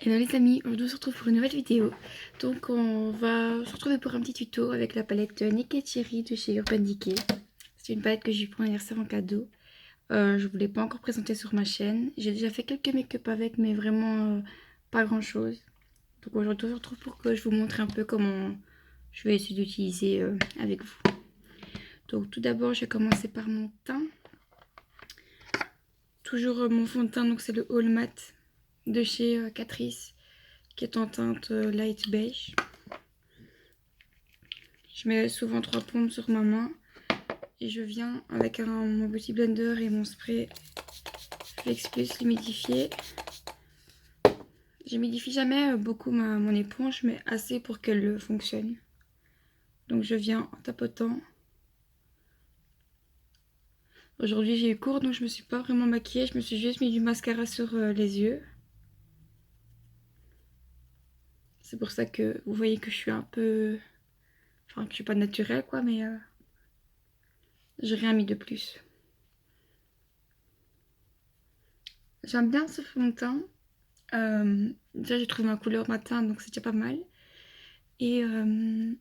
Hello les amis, aujourd'hui on se retrouve pour une nouvelle vidéo. Donc on va se retrouver pour un petit tuto avec la palette Nick Cherry de chez Urban Decay. C'est une palette que j'ai eu pour l'anniversaire en cadeau. Je ne vous l'ai pas encore présentée sur ma chaîne. J'ai déjà fait quelques make-up avec, mais vraiment pas grand chose. Donc aujourd'hui on se retrouve pour que je vous montre un peu comment je vais essayer d'utiliser avec vous. Donc tout d'abord je vais commencer par mon teint. Toujours mon fond de teint, donc c'est le All Matte de chez Catrice, qui est en teinte light beige. Je mets souvent 3 pompes sur ma main et je viens avec mon beauty blender et mon spray Flex Plus l'humidifier. J'humidifie jamais beaucoup mon éponge, mais assez pour qu'elle fonctionne. Donc je viens en tapotant. Aujourd'hui j'ai eu cours, donc je me suis pas vraiment maquillée, je me suis juste mis du mascara sur les yeux. C'est pour ça que vous voyez que je suis un peu... Enfin que je suis pas naturelle quoi, mais j'ai rien mis de plus. J'aime bien ce fond de teint. Déjà j'ai trouvé ma couleur matin, donc c'est déjà pas mal. Et il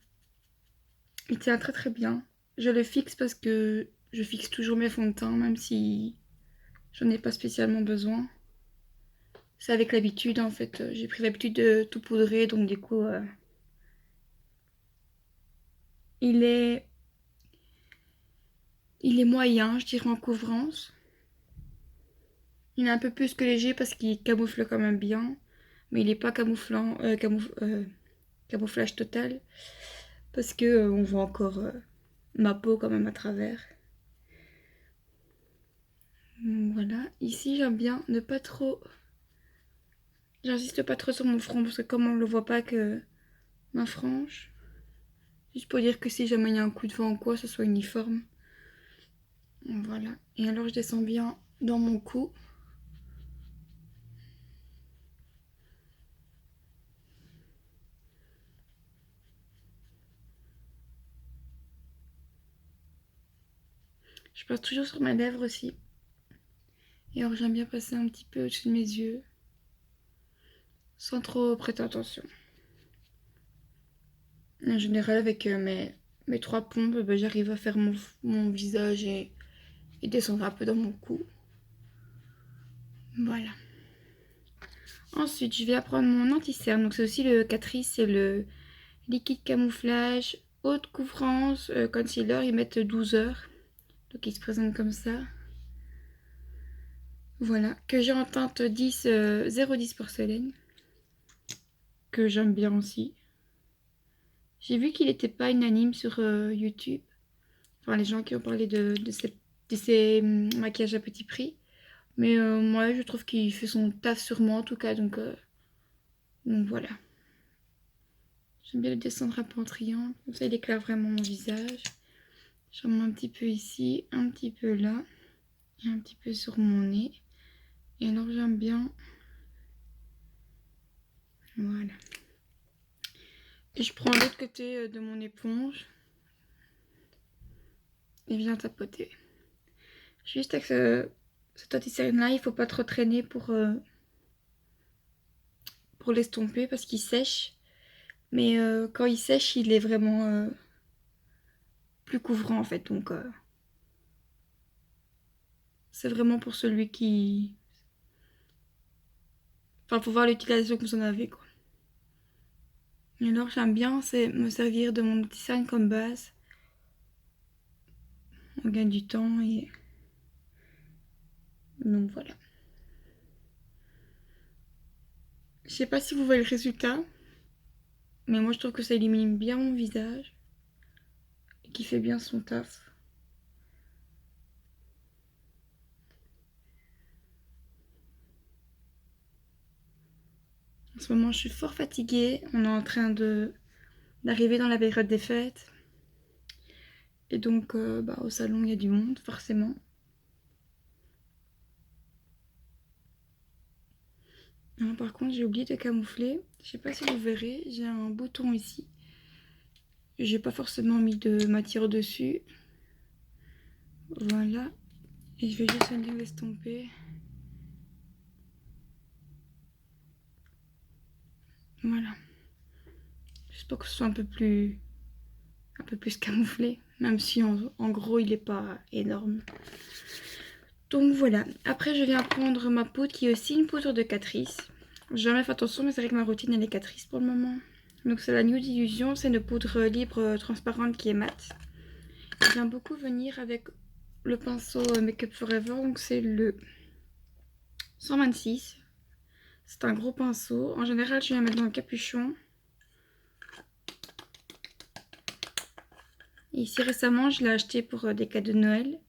tient très très bien. Je le fixe parce que je fixe toujours mes fonds de teint, même si j'en ai pas spécialement besoin. C'est avec l'habitude en fait. J'ai pris l'habitude de tout poudrer, donc du coup, il est, il est moyen, je dirais en couvrance. Il est un peu plus que léger parce qu'il camoufle quand même bien, mais il est pas camouflage total parce que on voit encore ma peau quand même à travers. Voilà, ici j'aime bien ne pas trop... J'insiste pas trop sur mon front parce que comme on le voit pas que ma frange, juste pour dire que si jamais il y a un coup de vent ou quoi, ce soit uniforme. Voilà, et alors je descends bien dans mon cou. Je passe toujours sur mes lèvres aussi. Et alors j'aime bien passer un petit peu au-dessus de mes yeux, sans trop prêter attention. En général, avec mes 3 pompes, ben, j'arrive à faire mon visage et descendre un peu dans mon cou. Voilà. Ensuite, je vais prendre mon anti-cerne. Donc c'est aussi le Catrice, c'est le liquide camouflage, haute couvrance, concealer. Ils mettent 12 heures. Donc il se présente comme ça. Voilà, que j'ai en teinte 10, 0,10 porcelaine. Que j'aime bien aussi. J'ai vu qu'il n'était pas unanime sur YouTube. Enfin, les gens qui ont parlé de ces maquillages à petit prix. Mais moi, je trouve qu'il fait son taf sur moi en tout cas. Donc voilà. J'aime bien le descendre un peu en triangle. Comme ça, il éclaire vraiment mon visage. J'en mets un petit peu ici, un petit peu là. Et un petit peu sur mon nez. Et alors, j'aime bien. Voilà. Et je prends l'autre côté de mon éponge. Et viens tapoter. Juste avec cet anti-cerne là, il faut pas trop traîner pour l'estomper parce qu'il sèche. Mais quand il sèche, il est vraiment plus couvrant en fait. Donc c'est vraiment pour celui qui... Enfin, faut voir l'utilisation que vous en avez quoi. Et alors j'aime bien, c'est me servir de mon anti-cerne comme base. On gagne du temps et... Donc voilà. Je sais pas si vous voyez le résultat. Mais moi je trouve que ça élimine bien mon visage. Et qui fait bien son taf. En ce moment je suis fort fatiguée. On est en train d'arriver dans la période des fêtes. Et donc au salon il y a du monde forcément. Alors, par contre j'ai oublié de camoufler. Je sais pas si vous verrez, j'ai un bouton ici. J'ai pas forcément mis de matière dessus. Voilà. Et je vais juste venir l'estomper. Voilà. Juste pour que ce soit un peu plus camouflé. Même si en gros il n'est pas énorme. Donc voilà. Après je viens prendre ma poudre qui est aussi une poudre de Catrice. J'ai jamais fait attention mais c'est vrai que ma routine elle est Catrice pour le moment. Donc c'est la Nude Illusion. C'est une poudre libre transparente qui est mate. J'aime beaucoup venir avec le pinceau Make Up Forever. Donc c'est le 126. C'est un gros pinceau. En général je viens mettre dans le capuchon. Et ici récemment je l'ai acheté pour des cadeaux de Noël.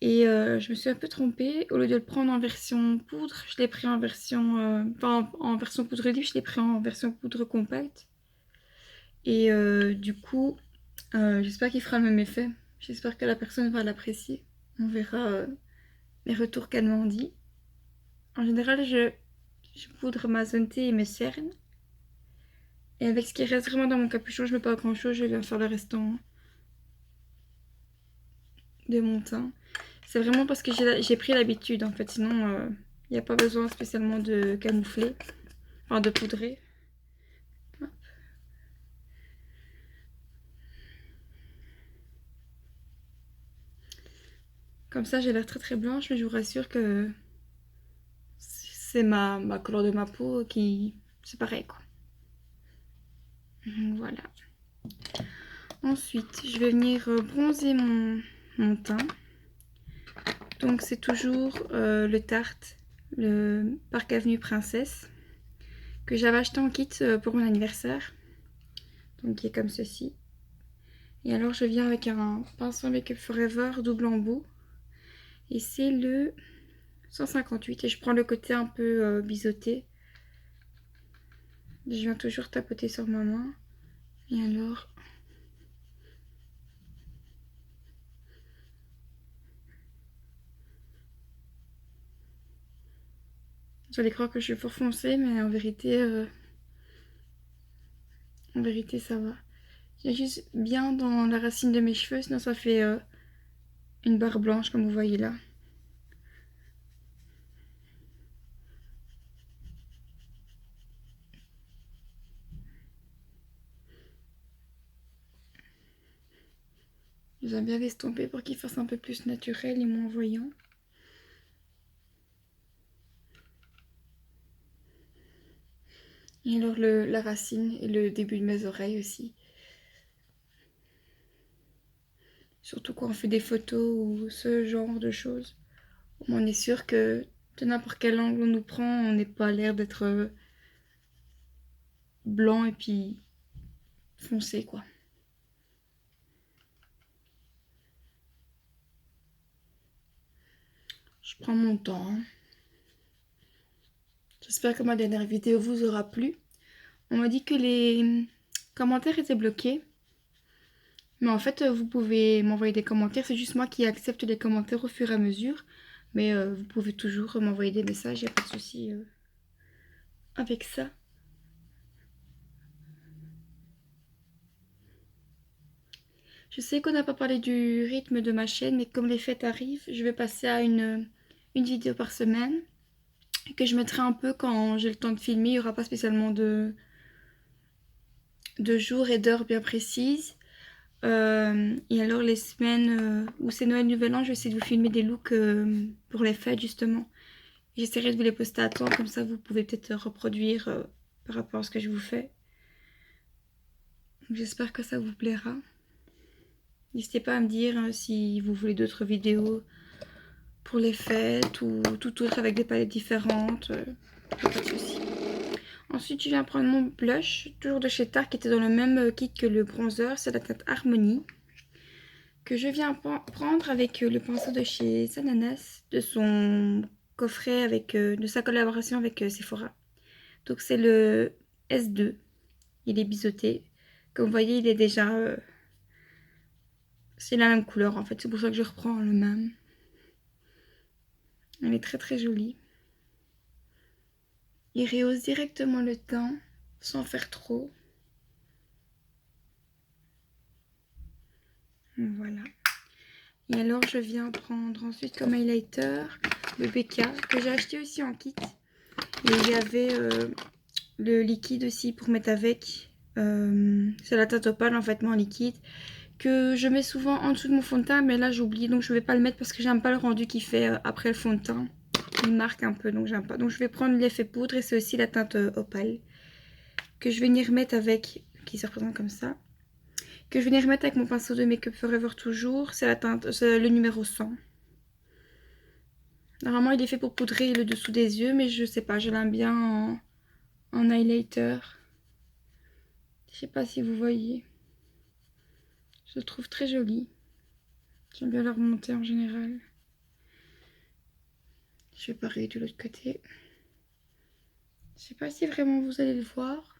Et je me suis un peu trompée. Au lieu de le prendre en version poudre, je l'ai pris en version... enfin, en version poudre libre, je l'ai pris en version poudre compacte. Et du coup, j'espère qu'il fera le même effet. J'espère que la personne va l'apprécier. On verra les retours qu'elle m'en dit. En général, je poudre ma zone T et mes cernes. Et avec ce qui reste vraiment dans mon capuchon, je mets pas grand chose. Je viens faire le restant de mon teint. C'est vraiment parce que j'ai pris l'habitude en fait. Sinon, il n'y a pas besoin spécialement de camoufler. Enfin, de poudrer. Hop. Comme ça, j'ai l'air très très blanche. Mais je vous rassure que c'est ma couleur de ma peau qui... C'est pareil quoi. Voilà. Ensuite, je vais venir bronzer mon teint. Donc c'est toujours le Tarte, le Parc Avenue Princesse, que j'avais acheté en kit pour mon anniversaire. Donc qui est comme ceci. Et alors je viens avec un pinceau Make Up Forever double embout. Et c'est le 158. Et je prends le côté un peu biseauté. Je viens toujours tapoter sur ma main. Et alors... Vous allez croire que je suis fort foncée, mais en vérité ça va. J'ai juste bien dans la racine de mes cheveux, sinon ça fait une barre blanche comme vous voyez là. J'aime bien l'estomper pour qu'il fasse un peu plus naturel et moins voyant. Et alors la racine et le début de mes oreilles aussi. Surtout quand on fait des photos ou ce genre de choses. On est sûr que de n'importe quel angle on nous prend, on n'est pas l'air d'être blanc et puis foncé quoi. Je prends mon temps. J'espère que ma dernière vidéo vous aura plu. On m'a dit que les commentaires étaient bloqués. Mais en fait, vous pouvez m'envoyer des commentaires. C'est juste moi qui accepte les commentaires au fur et à mesure. Mais vous pouvez toujours m'envoyer des messages. Il n'y a pas de souci avec ça. Je sais qu'on n'a pas parlé du rythme de ma chaîne. Mais comme les fêtes arrivent, je vais passer à une vidéo par semaine. Que je mettrai un peu quand j'ai le temps de filmer. Il n'y aura pas spécialement de jours et d'heures bien précises. Et alors les semaines où c'est Noël Nouvel An, je vais essayer de vous filmer des looks pour les fêtes justement. J'essaierai de vous les poster à temps, comme ça vous pouvez peut-être reproduire par rapport à ce que je vous fais. J'espère que ça vous plaira. N'hésitez pas à me dire si vous voulez d'autres vidéos pour les fêtes ou tout autre avec des palettes différentes. Pas de soucis. Ensuite, je viens prendre mon blush, toujours de chez Tarte, qui était dans le même kit que le bronzer. C'est la teinte Harmonie, que je viens prendre avec le pinceau de chez Sananas, de son coffret, de sa collaboration avec Sephora. Donc c'est le S2, il est biseauté. Comme vous voyez, il est déjà... c'est la même couleur en fait, c'est pour ça que je reprends le même. Elle est très très jolie. Il rehausse directement le teint, sans faire trop. Voilà. Et alors je viens prendre ensuite comme highlighter le BK, que j'ai acheté aussi en kit. Et il y avait le liquide aussi pour mettre avec. C'est la teinte opale en fait, mais en liquide. Que je mets souvent en dessous de mon fond de teint, mais là j'oublie, donc je vais pas le mettre parce que j'aime pas le rendu qu'il fait après le fond de teint. Il marque un peu, donc j'aime pas. Donc je vais prendre l'effet poudre et c'est aussi la teinte opale que je vais venir mettre avec, qui se représente comme ça, que je vais venir mettre avec mon pinceau de Make Up Forever toujours. C'est la teinte, c'est le numéro 100. Normalement il est fait pour poudrer le dessous des yeux, mais je sais pas, je l'aime bien en highlighter. Je sais pas si vous voyez. Je le trouve très joli. J'aime bien le remonter en général. Je vais pareil de l'autre côté. Je sais pas si vraiment vous allez le voir.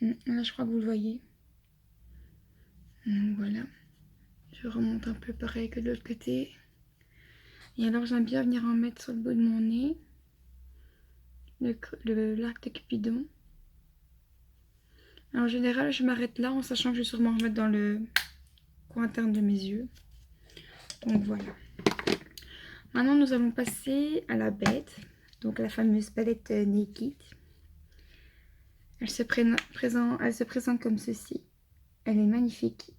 Là je crois que vous le voyez. Donc voilà. Je remonte un peu pareil que de l'autre côté. Et alors j'aime bien venir en mettre sur le bout de mon nez. L'arc de Cupidon. En général je m'arrête là en sachant que je vais sûrement remettre dans le coin interne de mes yeux. Donc voilà. Maintenant nous allons passer à la bête. Donc la fameuse palette Naked. Elle se présente comme ceci. Elle est magnifique.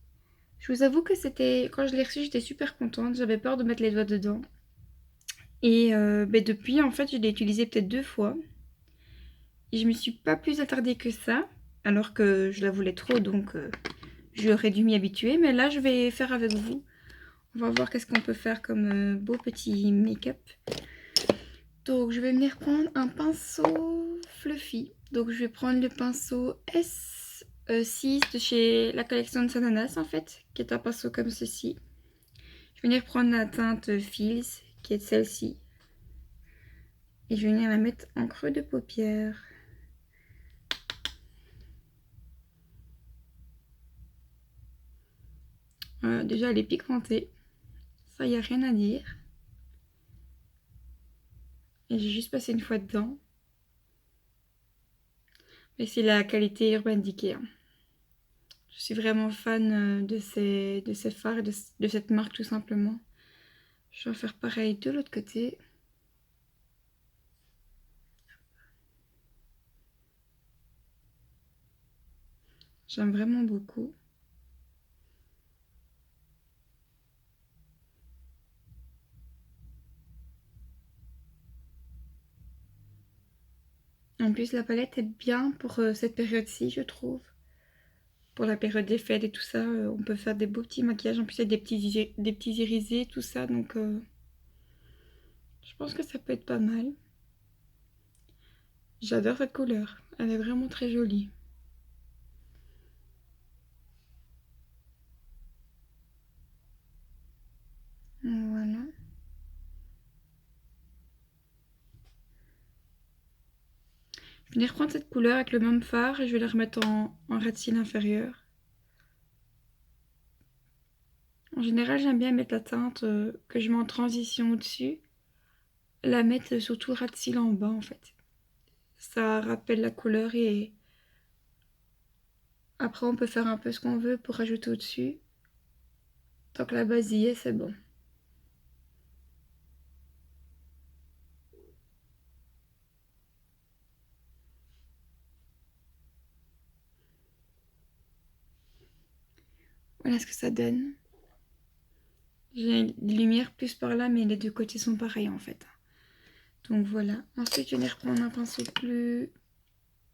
Je vous avoue que quand je l'ai reçue, j'étais super contente. J'avais peur de mettre les doigts dedans. Et depuis, en fait, je l'ai utilisée peut-être 2 fois. Et je me suis pas plus attardée que ça. Alors que je la voulais trop, donc j'aurais dû m'y habituer. Mais là, je vais faire avec vous. On va voir qu'est-ce qu'on peut faire comme beau petit make-up. Donc, je vais venir prendre un pinceau fluffy. Donc, je vais prendre le pinceau S6 de chez la collection de Sananas, en fait, qui est un pinceau comme ceci. Je vais venir prendre la teinte Feels, qui est celle-ci. Et je vais venir la mettre en creux de paupière. Déjà, elle est pigmentée. Ça, il n'y a rien à dire. Et j'ai juste passé une fois dedans. Mais c'est la qualité Urban Decay. Je suis vraiment fan de ces fards et de cette marque, tout simplement. Je vais faire pareil de l'autre côté. J'aime vraiment beaucoup. En plus, la palette est bien pour cette période-ci, je trouve. Pour la période des fêtes et tout ça, on peut faire des beaux petits maquillages. En plus, il y a des petits irisés, tout ça. Donc, je pense que ça peut être pas mal. J'adore cette couleur. Elle est vraiment très jolie. Voilà. Je vais venir prendre cette couleur avec le même fard et je vais la remettre en ras de cils inférieur. En général, j'aime bien mettre la teinte que je mets en transition au-dessus. La mettre surtout ras de cils en bas en fait. Ça rappelle la couleur et après on peut faire un peu ce qu'on veut pour rajouter au-dessus. Tant que la base y est, c'est bon. Voilà ce que ça donne. J'ai des lumières plus par là, mais les deux côtés sont pareils en fait. Donc voilà. Ensuite, je vais venir prendre un pinceau plus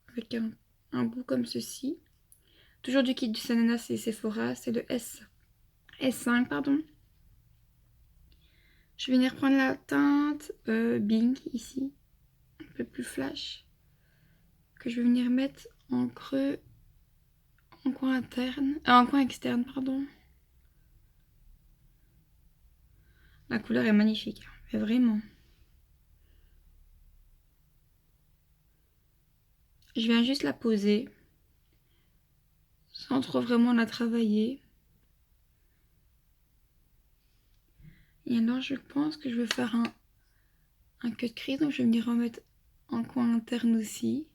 avec un bout comme ceci. Toujours du kit du Sananas et Sephora, c'est le S5, pardon. Je vais venir prendre la teinte Bing ici, un peu plus flash, que je vais venir mettre en creux, en coin interne, en coin externe, pardon. La couleur est magnifique, mais vraiment. Je viens juste la poser, sans trop vraiment la travailler. Et alors je pense que je vais faire un cut crease, donc je vais venir remettre en coin interne aussi.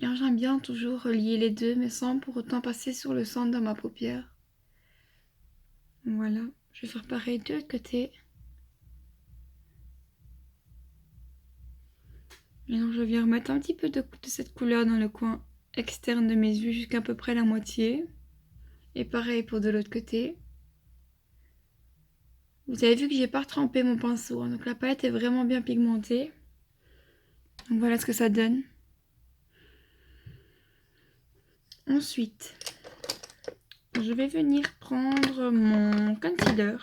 Et j'aime bien toujours relier les deux, mais sans pour autant passer sur le centre de ma paupière. Voilà, je vais faire pareil de l'autre côté. Maintenant, je viens remettre un petit peu de cette couleur dans le coin externe de mes yeux jusqu'à peu près la moitié. Et pareil pour de l'autre côté. Vous avez vu que j'ai pas retrempé mon pinceau, hein, donc la palette est vraiment bien pigmentée. Donc voilà ce que ça donne. Ensuite, je vais venir prendre mon concealer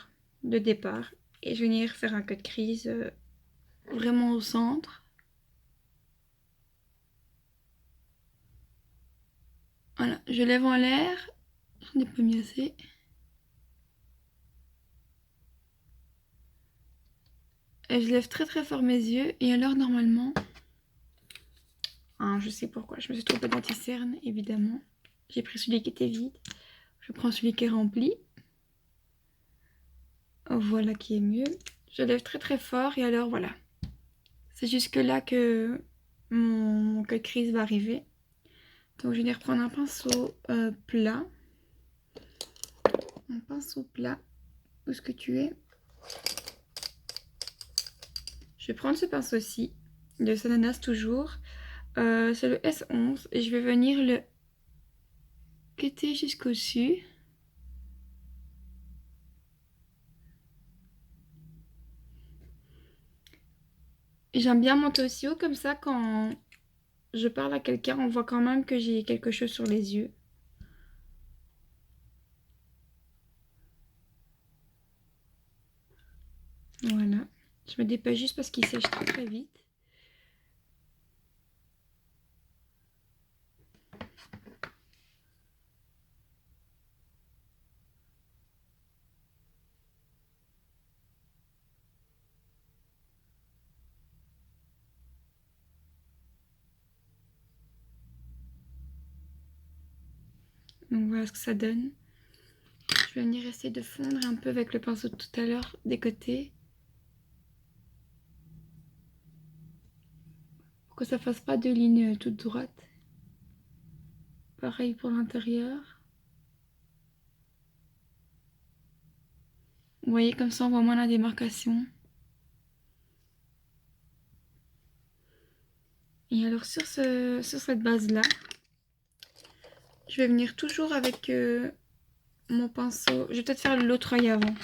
de départ et je vais venir faire un cut crease vraiment au centre. Voilà, je lève en l'air. J'en ai pas mis assez. Et je lève très très fort mes yeux. Et alors normalement... je sais pourquoi, je me suis trompée d'anti-cerne, évidemment. J'ai pris celui qui était vide. Je prends celui qui est rempli. Voilà qui est mieux. Je lève très très fort et alors voilà. C'est jusque là que mon cut crease va arriver. Donc je vais venir prendre un pinceau plat. Un pinceau plat. Où est-ce que tu es? Je vais prendre ce pinceau-ci, de Sananas toujours. C'est le S11 et je vais venir le cutter jusqu'au-dessus. J'aime bien monter aussi haut comme ça quand je parle à quelqu'un, on voit quand même que j'ai quelque chose sur les yeux. Voilà. Je me dépêche juste parce qu'il sèche très très vite. Donc voilà ce que ça donne. Je vais venir essayer de fondre un peu avec le pinceau de tout à l'heure des côtés. Pour que ça fasse pas de lignes toutes droites. Pareil pour l'intérieur. Vous voyez comme ça on voit moins la démarcation. Et alors sur cette base là, je vais venir toujours avec mon pinceau. Je vais peut-être faire l'autre œil avant.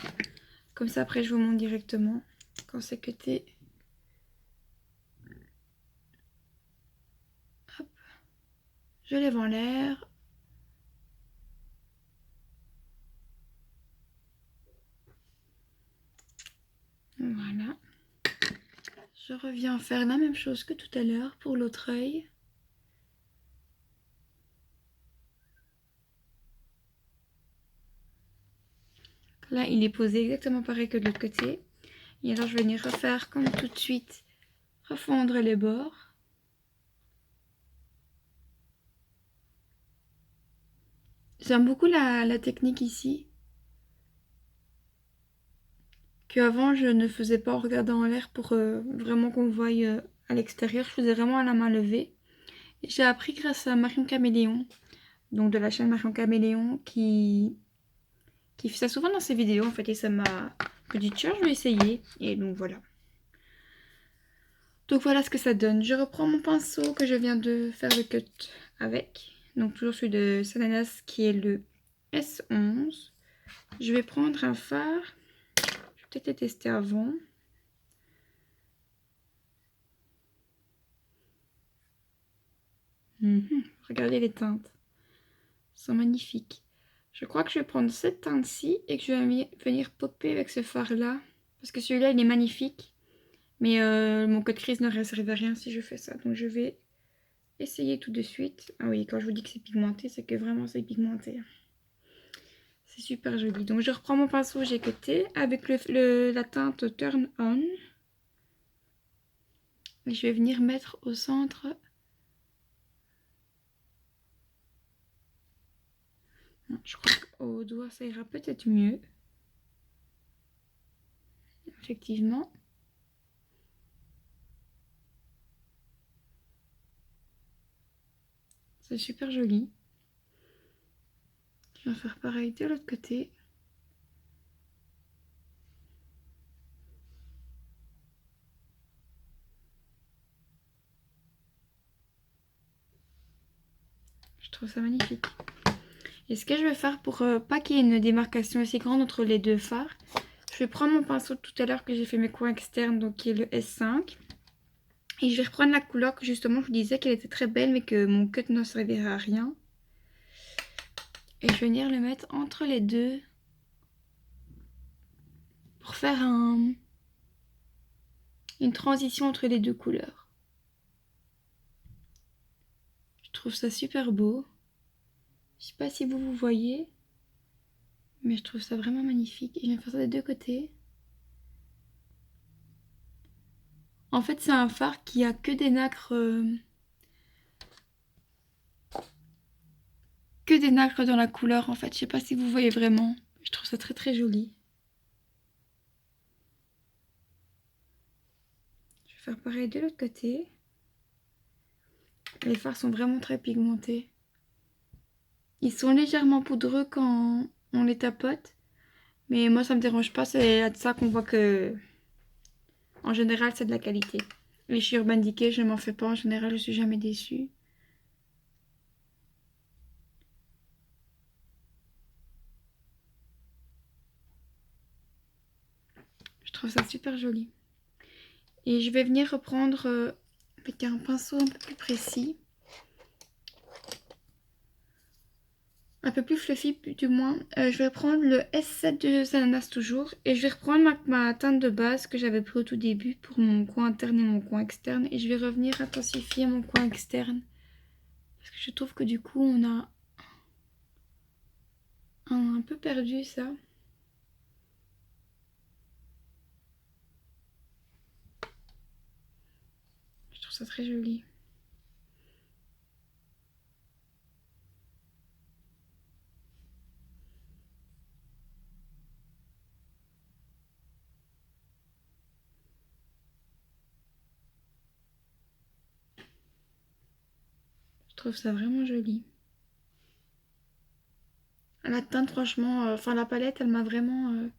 Comme ça après je vous montre directement quand c'est cuté. Hop. Je lève en l'air. Voilà. Je reviens faire la même chose que tout à l'heure pour l'autre œil. Là, il est posé exactement pareil que de l'autre côté. Et alors, je vais venir refaire comme tout de suite, refondre les bords. J'aime beaucoup la technique ici. Qu'avant, je ne faisais pas en regardant en l'air pour vraiment qu'on voie à l'extérieur. Je faisais vraiment à la main levée. J'ai appris grâce à Marion Caméléon, donc de la chaîne Marion Caméléon, qui fait ça souvent dans ses vidéos en fait. Et ça m'a dit tiens, je vais essayer. Et donc voilà. Donc voilà ce que ça donne. Je reprends mon pinceau que je viens de faire le cut avec. Donc toujours celui de Sananas qui est le S11. Je vais prendre un fard. Je vais peut-être les tester avant. Regardez les teintes. Elles sont magnifiques. Je crois que je vais prendre cette teinte-ci et que je vais venir popper avec ce fard-là. Parce que celui-là, il est magnifique. Mais mon code crease ne servait à rien si je fais ça. Donc je vais essayer tout de suite. Ah oui, quand je vous dis que c'est pigmenté, c'est que vraiment c'est pigmenté. C'est super joli. Donc je reprends mon pinceau, j'ai cuté avec la teinte Turn On. Et je vais venir mettre au centre. Je crois qu'au doigt ça ira peut-être mieux. Effectivement. C'est super joli. Je vais faire pareil de l'autre côté. Je trouve ça magnifique. Et ce que je vais faire pour pas qu'il y ait une démarcation aussi grande entre les deux fards, je vais prendre mon pinceau de tout à l'heure que j'ai fait mes coins externes, donc qui est le S5. Et je vais reprendre la couleur que justement je vous disais qu'elle était très belle mais que mon cut ne servirait à rien. Et je vais venir le mettre entre les deux pour faire une transition entre les deux couleurs. Je trouve ça super beau. Je sais pas si vous voyez, mais je trouve ça vraiment magnifique. Et je vais faire ça des deux côtés. En fait, c'est un fard qui a que des nacres, dans la couleur. En fait, je sais pas si vous voyez vraiment. Je trouve ça très très joli. Je vais faire pareil de l'autre côté. Les fards sont vraiment très pigmentés. Ils sont légèrement poudreux quand on les tapote. Mais moi, ça me dérange pas. C'est à ça qu'on voit que, en général, c'est de la qualité. Les chez Urban Decay, je ne m'en fais pas. En général, je suis jamais déçue. Je trouve ça super joli. Et je vais venir reprendre avec un pinceau un peu plus précis. Un peu plus fluffy du moins. Je vais prendre le S7 de Zananas toujours. Et je vais reprendre ma teinte de base que j'avais pris au tout début pour mon coin interne et mon coin externe. Et je vais revenir intensifier mon coin externe. Parce que je trouve que du coup on a un peu perdu ça. Je trouve ça très joli. Je trouve ça vraiment joli. La teinte franchement, enfin la palette elle m'a vraiment...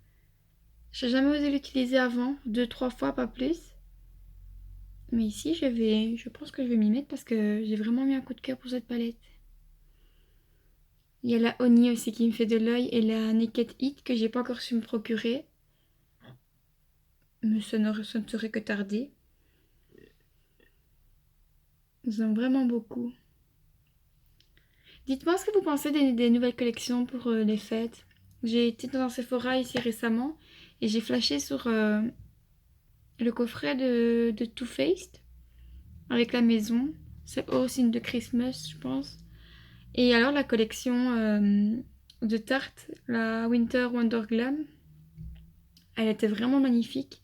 J'ai jamais osé l'utiliser avant, 2-3 fois pas plus. Mais ici je pense que je vais m'y mettre parce que j'ai vraiment mis un coup de cœur pour cette palette. Il y a la Honey aussi qui me fait de l'œil et la Naked Heat que j'ai pas encore su me procurer. Mais ça ne serait que tardé. J'aime vraiment beaucoup. Dites-moi ce que vous pensez des nouvelles collections pour les fêtes. J'ai été dans un Sephora ici récemment et j'ai flashé sur le coffret de Too Faced avec la maison. C'est All in the Christmas, je pense. Et alors la collection de Tarte, la Winter Wonder Glam, elle était vraiment magnifique.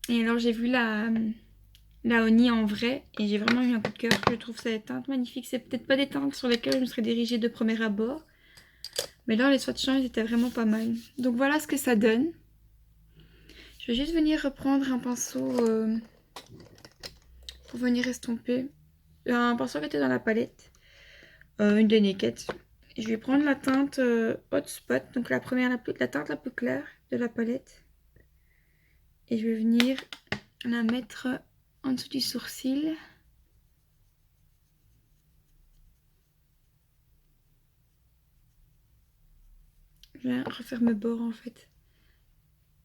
Et alors j'ai vu la Honey en vrai et j'ai vraiment eu un coup de cœur. Je trouve ces teintes magnifiques. C'est peut-être pas des teintes sur lesquelles je me serais dirigée de premier abord. Mais là les swatchs ils étaient vraiment pas mal. Donc voilà ce que ça donne. Je vais juste venir reprendre un pinceau pour venir estomper. Un pinceau qui était dans la palette. Une de Naked. Je vais prendre la teinte Hot Spot. Donc la teinte la plus claire de la palette. Et je vais venir la mettre en dessous du sourcil. Je vais refaire mes bords en fait.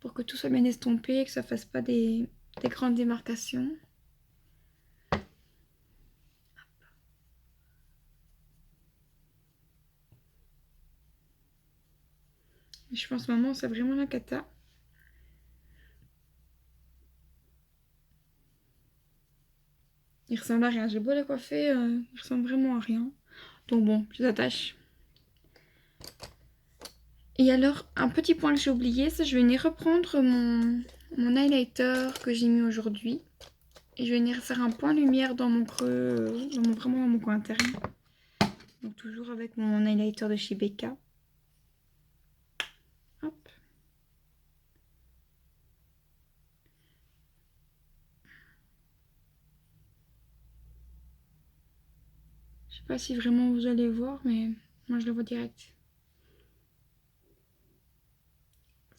Pour que tout soit bien estompé et que ça fasse pas des grandes démarcations. Je pense maman c'est vraiment la cata. Il ressemble à rien. J'ai beau la coiffer, il ressemble vraiment à rien. Donc bon, je les attache. Et alors, un petit point que j'ai oublié, c'est que je vais venir reprendre mon highlighter que j'ai mis aujourd'hui. Et je vais venir faire un point lumière dans mon creux, vraiment dans mon coin interne. Donc toujours avec mon highlighter de chez Becca. Hop. Je sais pas si vraiment vous allez voir, mais moi je le vois direct.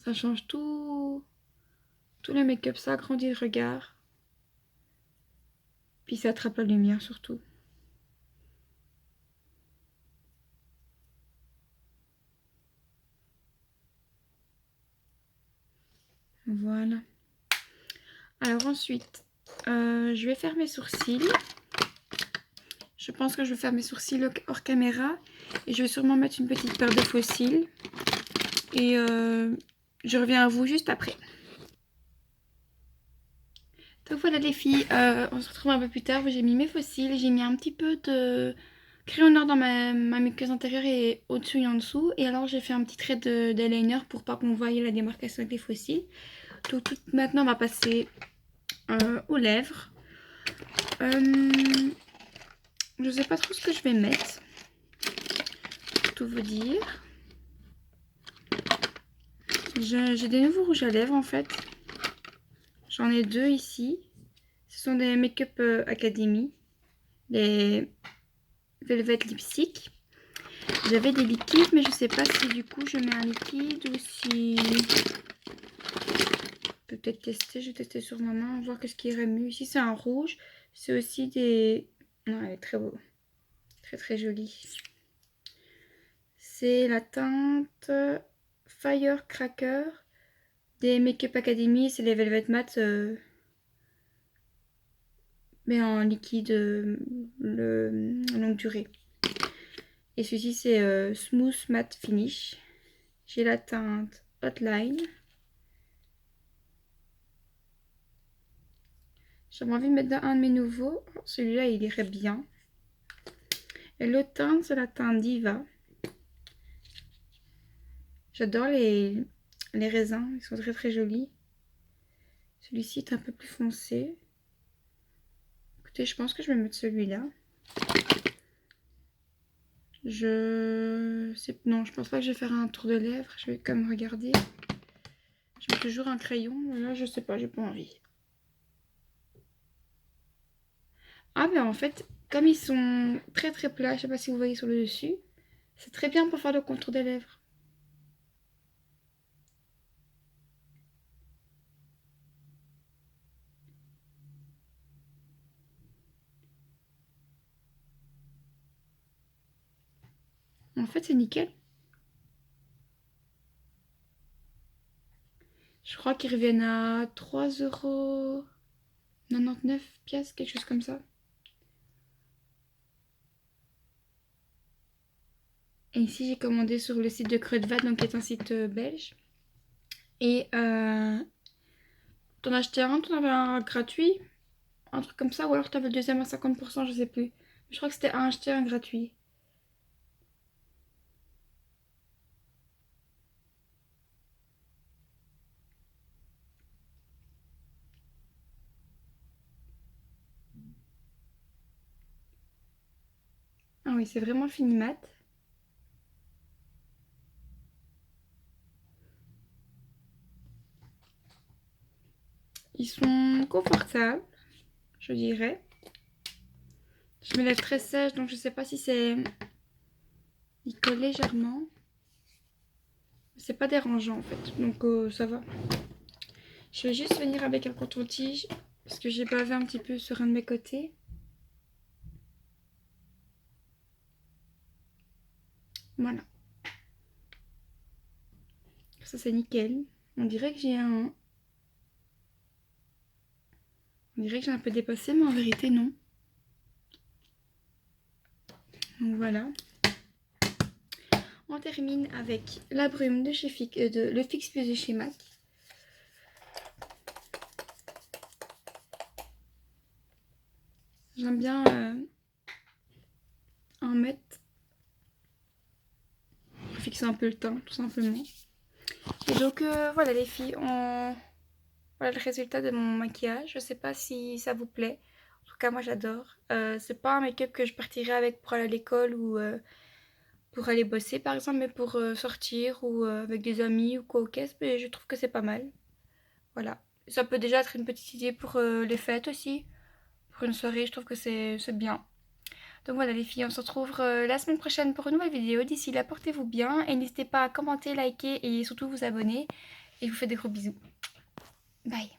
Ça change tout le make-up, ça agrandit le regard. Puis ça attrape la lumière surtout. Voilà. Alors ensuite, je vais faire mes sourcils. Je pense que je vais faire mes sourcils hors caméra. Et je vais sûrement mettre une petite paire de faux cils. Et je reviens à vous juste après. Donc voilà les filles, on se retrouve un peu plus tard. J'ai mis mes faux cils, j'ai mis un petit peu de crayon noir dans ma muqueuse intérieure et au-dessus et en dessous. Et alors j'ai fait un petit trait d'eyeliner pour pas qu'on voie la démarcation avec les faux cils. Donc maintenant on va passer aux lèvres. Je sais pas trop ce que je vais mettre, pour tout vous dire. J'ai des nouveaux rouges à lèvres en fait. J'en ai deux ici. Ce sont des Make-up Academy. Les Velvet Lipstick. J'avais des liquides, mais je sais pas si du coup je mets un liquide ou si... Je peux peut-être tester, je vais tester sur ma main, voir qu'est-ce qui irait mieux. Ici c'est un rouge, c'est aussi des... Non, elle est très beau. Très très jolie. C'est la teinte Firecracker des Make-up Academy, c'est les Velvet Matte, mais en liquide longue durée. Et celui-ci c'est Smooth Matte Finish. J'ai la teinte Hotline. J'avais envie de mettre un de mes nouveaux. Celui-là, il irait bien. Et l'autre teinte, c'est la teinte Diva. J'adore les raisins. Ils sont très très jolis. Celui-ci est un peu plus foncé. Écoutez, je pense que je vais mettre celui-là. Non, je pense pas que je vais faire un tour de lèvres. Je vais quand même regarder. Je mets toujours un crayon. Mais là, je sais pas, j'ai pas envie. Ah, mais en fait, comme ils sont très très plats, je sais pas si vous voyez sur le dessus, c'est très bien pour faire le contour des lèvres. En fait, c'est nickel. Je crois qu'ils reviennent à 3,99 pièces, quelque chose comme ça. Et ici, j'ai commandé sur le site de Kruidvat, donc qui est un site belge. Et t'en achetais un, t'en avais un gratuit, un truc comme ça, ou alors t'avais le deuxième à 50%, je sais plus. Je crois que c'était un acheté, un gratuit. Ah oui, c'est vraiment fini mat. Ils sont confortables, je dirais. Je me lève très sèche, donc je sais pas si c'est... Il colle légèrement. C'est pas dérangeant en fait, donc ça va. Je vais juste venir avec un coton-tige parce que j'ai bavé un petit peu sur un de mes côtés. Voilà. Ça c'est nickel. On dirait que j'ai un... On dirait que j'ai un peu dépassé, mais en vérité non. Donc voilà. On termine avec la brume de chez le Fix Plus de chez MAC. J'aime bien en mettre pour fixer un peu le teint, tout simplement. Et donc voilà les filles, voilà le résultat de mon maquillage. Je sais pas si ça vous plaît. En tout cas, moi j'adore. C'est pas un make-up que je partirais avec pour aller à l'école ou pour aller bosser par exemple, mais pour sortir ou avec des amis ou quoi au caisse, mais je trouve que c'est pas mal. Voilà. Ça peut déjà être une petite idée pour les fêtes aussi. Pour une soirée, je trouve que c'est bien. Donc voilà les filles, on se retrouve la semaine prochaine pour une nouvelle vidéo. D'ici là, portez-vous bien et n'hésitez pas à commenter, liker et surtout vous abonner. Et je vous fais des gros bisous. Bye.